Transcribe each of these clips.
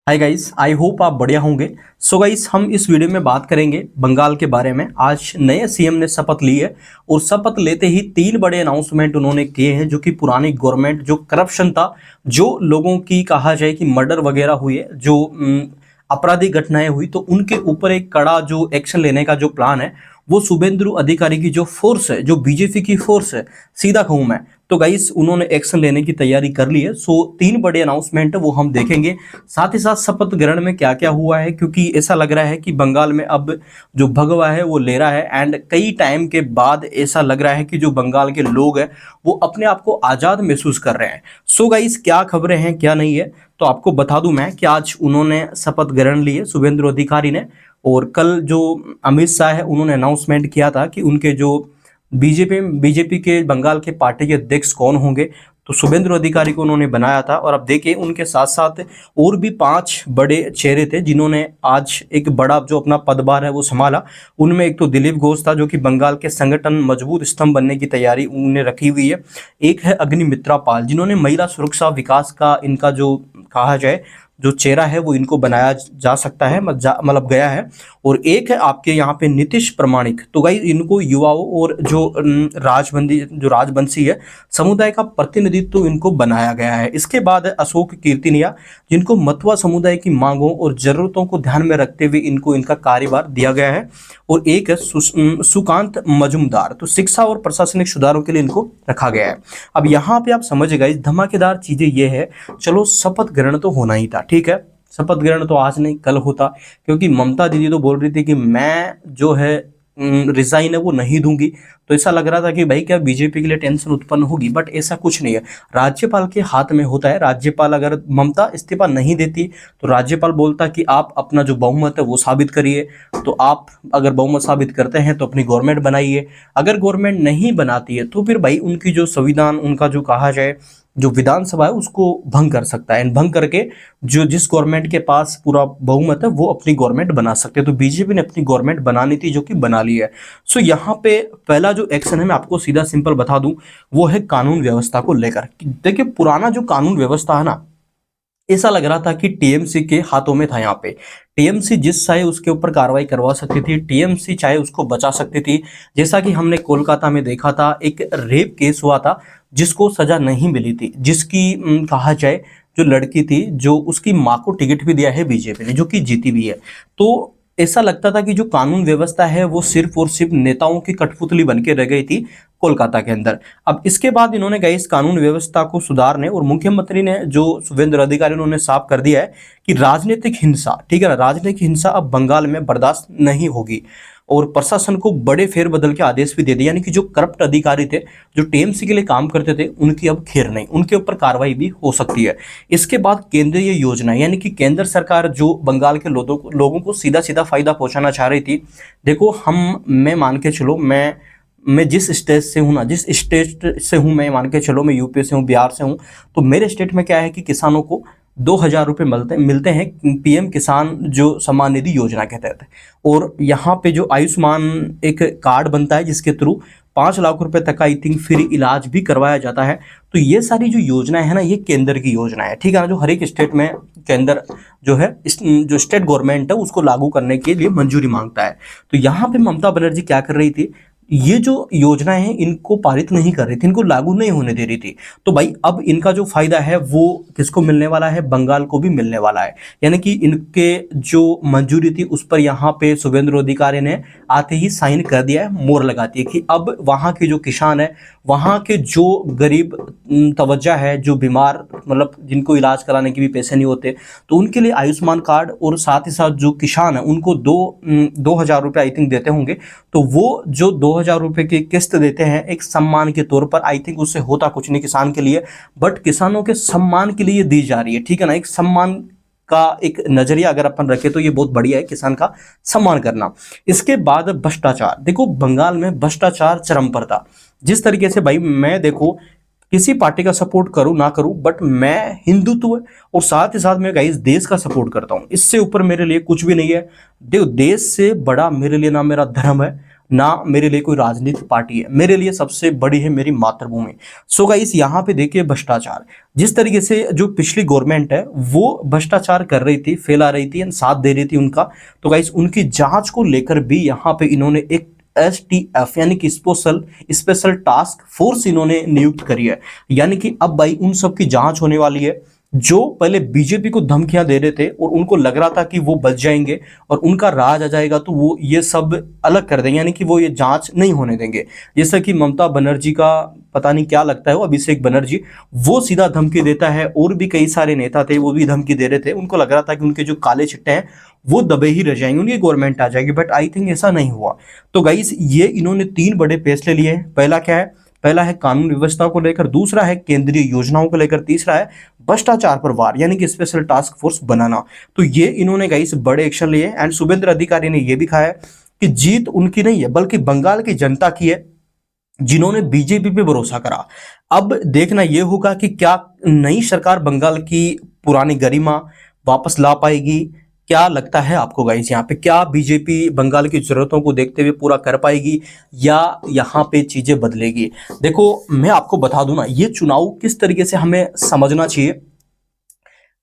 Hi guys, I hope आप बढ़िया होंगे। सो गाइस, हम इस वीडियो में बात करेंगे बंगाल के बारे में। आज नए सीएम ने शपथ ली है और शपथ लेते ही तीन बड़े अनाउंसमेंट उन्होंने किए हैं जो कि पुरानी गवर्नमेंट जो करप्शन था, जो लोगों की कहा जाए कि मर्डर वगैरह हुई है, जो आपराधिक घटनाएं हुई, तो उनके ऊपर एक कड़ा जो एक्शन लेने का जो प्लान है वो शुभेंदु अधिकारी की जो फोर्स है, जो बीजेपी की फोर्स है, सीधा कहूं मैं तो गाइस उन्होंने एक्शन लेने की तैयारी कर ली है। सो तीन बड़े अनाउंसमेंट है वो हम देखेंगे, साथ ही साथ शपथ ग्रहण में क्या क्या हुआ है, क्योंकि ऐसा लग रहा है कि बंगाल में अब जो भगवा है वो ले रहा है एंड कई टाइम के बाद ऐसा लग रहा है कि जो बंगाल के लोग हैं वो अपने आप को आज़ाद महसूस कर रहे हैं। सो गाइस, क्या खबरें हैं क्या नहीं है तो आपको बता दूं मैं कि आज उन्होंने शपथ ग्रहण ली है शुभेंदु अधिकारी ने। और कल जो अमित शाह है उन्होंने अनाउंसमेंट किया था कि उनके जो बीजेपी के बंगाल के पार्टी के अध्यक्ष कौन होंगे, तो शुभेंदु अधिकारी को उन्होंने बनाया था। और अब देखिए उनके साथ साथ और भी 5 बड़े चेहरे थे जिन्होंने आज एक बड़ा जो अपना पदभार है वो संभाला। उनमें एक तो दिलीप घोष था जो कि बंगाल के संगठन मजबूत स्तंभ बनने की तैयारी उन्होंने रखी हुई है। एक है अग्निमित्रा पाल जिन्होंने महिला सुरक्षा विकास का इनका जो कहा जाए जो चेहरा है वो इनको बनाया जा सकता है, मतलब गया है। और एक है आपके यहाँ पे नीतीश प्रमाणिक, तो गाइस इनको युवाओं और जो राजवंशी है समुदाय का प्रतिनिधित्व इनको बनाया गया है। इसके बाद है अशोक कीर्तिनिया जिनको मतवा समुदाय की मांगों और जरूरतों को ध्यान में रखते हुए इनको इनका कार्यभार दिया गया है। और एक है सुकांत मजुमदार, तो शिक्षा और प्रशासनिक सुधारों के लिए इनको रखा गया है। अब यहाँ पे आप समझिएगा इस धमाकेदार चीजें ये है, चलो शपथ ग्रहण तो होना ही था, ठीक है, शपथ ग्रहण तो आज नहीं कल होता, क्योंकि ममता दीदी तो बोल रही थी कि मैं जो है रिजाइन है वो नहीं दूंगी। तो ऐसा लग रहा था कि भाई क्या बीजेपी के लिए टेंशन उत्पन्न होगी, बट ऐसा कुछ नहीं है। राज्यपाल के हाथ में होता है। राज्यपाल अगर ममता इस्तीफा नहीं देती तो राज्यपाल बोलता कि आप अपना जो बहुमत है वो साबित करिए। तो आप अगर बहुमत साबित करते हैं तो अपनी गवर्नमेंट बनाइए, अगर गवर्नमेंट नहीं बनाती है तो फिर भाई उनकी जो संविधान, उनका जो कहा जाए जो विधानसभा है उसको भंग कर सकता है। भंग करके जो जिस गवर्नमेंट के पास पूरा बहुमत है वो अपनी गवर्नमेंट बना सकते हैं। तो बीजेपी ने अपनी गवर्नमेंट बनानी थी जो कि बना ली है। सो यहाँ पे पहला जो एक्शन है मैं आपको सीधा सिंपल बता दूं वो है कानून व्यवस्था को लेकर। देखिए पुराना जो कानून व्यवस्था है ना, ऐसा लग रहा था कि टीएमसी के हाथों में था। यहाँ पे टीएमसी जिस चाहे उसके ऊपर कार्रवाई करवा सकती थी, टीएमसी चाहे उसको बचा सकती थी। जैसा कि हमने कोलकाता में देखा था, एक रेप केस हुआ था जिसको सजा नहीं मिली थी, जिसकी कहा जाए जो लड़की थी जो उसकी माँ को टिकट भी दिया है बीजेपी ने, जो कि जीती भी है। तो ऐसा लगता था कि जो कानून व्यवस्था है वो सिर्फ और सिर्फ नेताओं की कठपुतली बन के रह गई थी कोलकाता के अंदर। अब इसके बाद इन्होंने गए इस कानून व्यवस्था को सुधारने, और मुख्यमंत्री ने जो शुभेंदु अधिकारी उन्होंने साफ कर दिया है कि राजनीतिक हिंसा, ठीक है ना, राजनीतिक हिंसा अब बंगाल में बर्दाश्त नहीं होगी। और प्रशासन को बड़े फेरबदल के आदेश भी दे दिए, यानी कि जो करप्ट अधिकारी थे जो टीएमसी के लिए काम करते थे उनकी अब खैर नहीं, उनके ऊपर कार्रवाई भी हो सकती है। इसके बाद केंद्रीय योजना, यानी कि केंद्र सरकार जो बंगाल के लोगों को सीधा सीधा फायदा पहुंचाना चाह रही थी। देखो मैं मान के चलो मैं जिस स्टेट से हूँ ना, जिस स्टेट से हूँ मैं, मान के चलो मैं यूपी से हूँ, बिहार से हूँ, तो मेरे स्टेट में क्या है कि किसानों को 2,000 रुपये मिलते हैं पीएम किसान जो सम्मान निधि योजना के तहत। और यहाँ पे जो आयुष्मान एक कार्ड बनता है जिसके थ्रू 5 लाख रुपए तक का आई थिंक फ्री इलाज भी करवाया जाता है। तो ये सारी जो योजना है ना, ये केंद्र की योजना है, ठीक है ना, जो हर एक स्टेट में केंद्र जो है जो स्टेट गवर्नमेंट है उसको लागू करने के लिए मंजूरी मांगता है। तो यहाँ पे ममता बनर्जी क्या कर रही थी, ये जो योजनाएं हैं इनको पारित नहीं कर रही थी, इनको लागू नहीं होने दे रही थी। तो भाई अब इनका जो फायदा है वो किसको मिलने वाला है, बंगाल को भी मिलने वाला है। यानी कि इनके जो मंजूरी थी उस पर यहाँ पे शुभेंदु अधिकारी ने आते ही साइन कर दिया है, मोहर लगाती है कि अब वहाँ के जो किसान है, वहाँ के जो गरीब तवज्जा है, जो बीमार, मतलब जिनको इलाज कराने के भी पैसे नहीं होते, तो उनके लिए आयुष्मान कार्ड, और साथ ही साथ जो किसान है उनको 2,000 रुपये आई थिंक देते होंगे। तो वो जो 2,000 रुपये की किस्त देते हैं एक सम्मान के तौर पर, आई थिंक उससे होता कुछ नहीं किसान के लिए, बट किसानों के सम्मान के लिए दी जा रही है, ठीक है ना। एक सम्मान का एक नजरिया अगर अपन रखें तो ये बहुत बढ़िया है, किसान का सम्मान करना। इसके बाद भ्रष्टाचार, देखो बंगाल में भ्रष्टाचार चरम पर था। जिस तरीके से भाई मैं देखो किसी पार्टी का सपोर्ट करूं ना करूं, बट मैं हिंदुत्व और साथ ही साथ मैं गाइस देश का सपोर्ट करता हूं। इससे ऊपर मेरे लिए कुछ भी नहीं है। देखो देश से बड़ा मेरे लिए ना मेरा धर्म है, ना मेरे लिए कोई राजनीतिक पार्टी है, मेरे लिए सबसे बड़ी है मेरी मातृभूमि। सो गाइस यहाँ पे देखिए भ्रष्टाचार, जिस तरीके से जो पिछली गवर्नमेंट है वो भ्रष्टाचार कर रही थी, फैला रही थी, साथ दे रही थी उनका, तो गाइस उनकी जांच को लेकर भी यहाँ पे इन्होंने एक STF यानी कि स्पेशल टास्क फोर्स इन्होंने नियुक्त करी है। यानी कि अब भाई उन सब की जांच होने वाली है जो पहले बीजेपी को धमकियां दे रहे थे और उनको लग रहा था कि वो बच जाएंगे और उनका राज आ जाएगा तो वो ये सब अलग कर देंगे, यानी कि वो ये जांच नहीं होने देंगे। जैसा कि ममता बनर्जी का पता नहीं क्या लगता है वो अभिषेक बनर्जी, वो सीधा धमकी देता है, और भी कई सारे नेता थे वो भी धमकी दे रहे थे। उनको लग रहा था कि उनके जो काले चिट्टे हैं वो दबे ही रह जाएंगे, उनकी गवर्नमेंट आ जाएगी, बट आई थिंक ऐसा नहीं हुआ। तो गाइस ये इन्होंने 3 बड़े फैसले लिए हैं। पहला क्या है? पहला है कानून व्यवस्था को लेकर, दूसरा है केंद्रीय योजनाओं को लेकर, तीसरा है भ्रष्टाचार पर वार यानी कि स्पेशल टास्क फोर्स बनाना। तो ये इन्होंने गाइस बड़े एक्शन लिए। एंड शुभेंद्र अधिकारी ने यह भी कहा है कि जीत उनकी नहीं है बल्कि बंगाल की जनता की है जिन्होंने बीजेपी पे भरोसा करा। अब देखना यह होगा कि क्या नई सरकार बंगाल की पुरानी गरिमा वापस ला पाएगी। क्या लगता है आपको गाइस यहाँ पे, क्या बीजेपी बंगाल की जरूरतों को देखते हुए पूरा कर पाएगी या यहाँ पे चीजें बदलेगी? देखो मैं आपको बता दूं ना, ये चुनाव किस तरीके से हमें समझना चाहिए।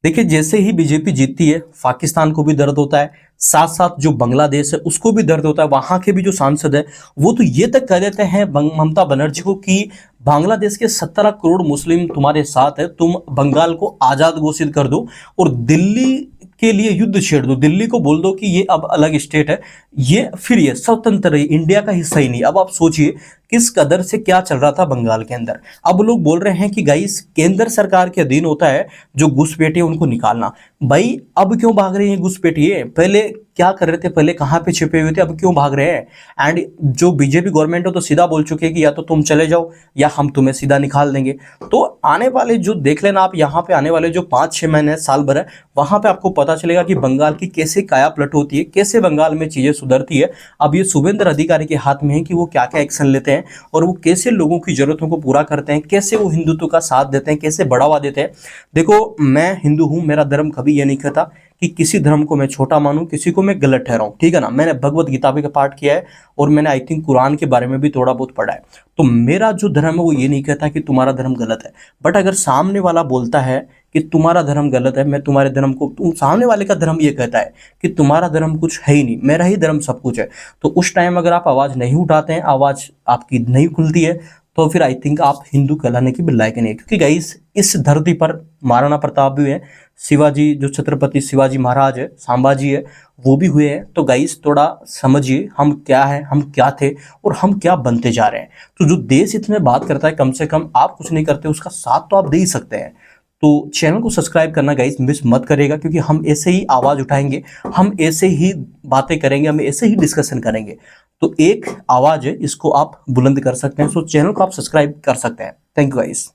देखिए जैसे ही बीजेपी जीतती है पाकिस्तान को भी दर्द होता है, साथ साथ जो बांग्लादेश है उसको भी दर्द होता है। वहां के भी जो सांसद है वो तो ये तक कह देते हैं ममता बनर्जी को कि बांग्लादेश के 17 करोड़ मुस्लिम तुम्हारे साथ है, तुम बंगाल को आजाद घोषित कर दो और दिल्ली के लिए युद्ध छेड़ दो, दिल्ली को बोल दो कि ये अब अलग स्टेट है, ये फिर ये स्वतंत्र है, इंडिया का हिस्सा ही नहीं। अब आप सोचिए किस कदर से क्या चल रहा था बंगाल के अंदर। अब लोग बोल रहे हैं कि गाइस केंद्र सरकार के अधीन होता है जो घुसपैठिए उनको निकालना। भाई अब क्यों भाग रहे हैं घुसपैठिए? पहले क्या कर रहे थे, पहले कहां पे छिपे हुए थे, अब क्यों भाग रहे हैं? एंड जो बीजेपी गवर्नमेंट है तो सीधा बोल चुके हैं कि या तो तुम चले जाओ या हम तुम्हें सीधा निकाल देंगे। तो आने वाले जो देख लेना आप, यहाँ पे आने वाले जो 5-6 महीने साल भर है वहां पे आपको पता चलेगा कि बंगाल की कैसे काया पलट होती है, कैसे बंगाल में चीजें सुधरती है। अब ये शुभेंद्र अधिकारी के हाथ में है कि वो क्या क्या एक्शन लेते हैं और वो कैसे लोगों की जरूरतों को पूरा करते हैं, कैसे वो हिंदुत्व का साथ देते हैं, कैसे बढ़ावा देते हैं। देखो मैं हिंदू हूं, मेरा धर्म कभी ये नहीं कहता कि किसी धर्म को मैं छोटा मानूं, किसी को मैं गलत ठहराऊं, ठीक है ना। मैंने भगवत गीता का पाठ किया है और मैंने आई थिंक कुरान के बारे में भी थोड़ा बहुत पढ़ा है। तो मेरा जो धर्म है वो ये नहीं कहता कि तुम्हारा धर्म गलत है, बट अगर सामने वाला बोलता है कि तुम्हारा धर्म गलत है, मैं तुम्हारे धर्म को, सामने वाले का धर्म ये कहता है कि तुम्हारा धर्म कुछ है ही नहीं, मेरा ही धर्म सब कुछ है, तो उस टाइम अगर आप आवाज नहीं उठाते हैं, आवाज आपकी नहीं खुलती है, तो फिर आई थिंक आप हिंदू कहलाने की भी लायक नहीं है। क्योंकि गाइस इस धरती पर महाराणा प्रताप भी है, शिवाजी जो छत्रपति शिवाजी महाराज है, संभाजी है, वो भी हुए हैं। तो गाइस थोड़ा समझिए हम क्या है, हम क्या थे और हम क्या बनते जा रहे हैं। तो जो देश हित में बात करता है, कम से कम आप कुछ नहीं करते उसका साथ तो आप दे ही सकते हैं। तो चैनल को सब्सक्राइब करना गाइस मिस मत करेगा, क्योंकि हम ऐसे ही आवाज उठाएंगे, हम ऐसे ही बातें करेंगे, हम ऐसे ही डिस्कशन करेंगे। तो एक आवाज है, इसको आप बुलंद कर सकते हैं। सो चैनल को आप सब्सक्राइब कर सकते हैं। Thank you guys.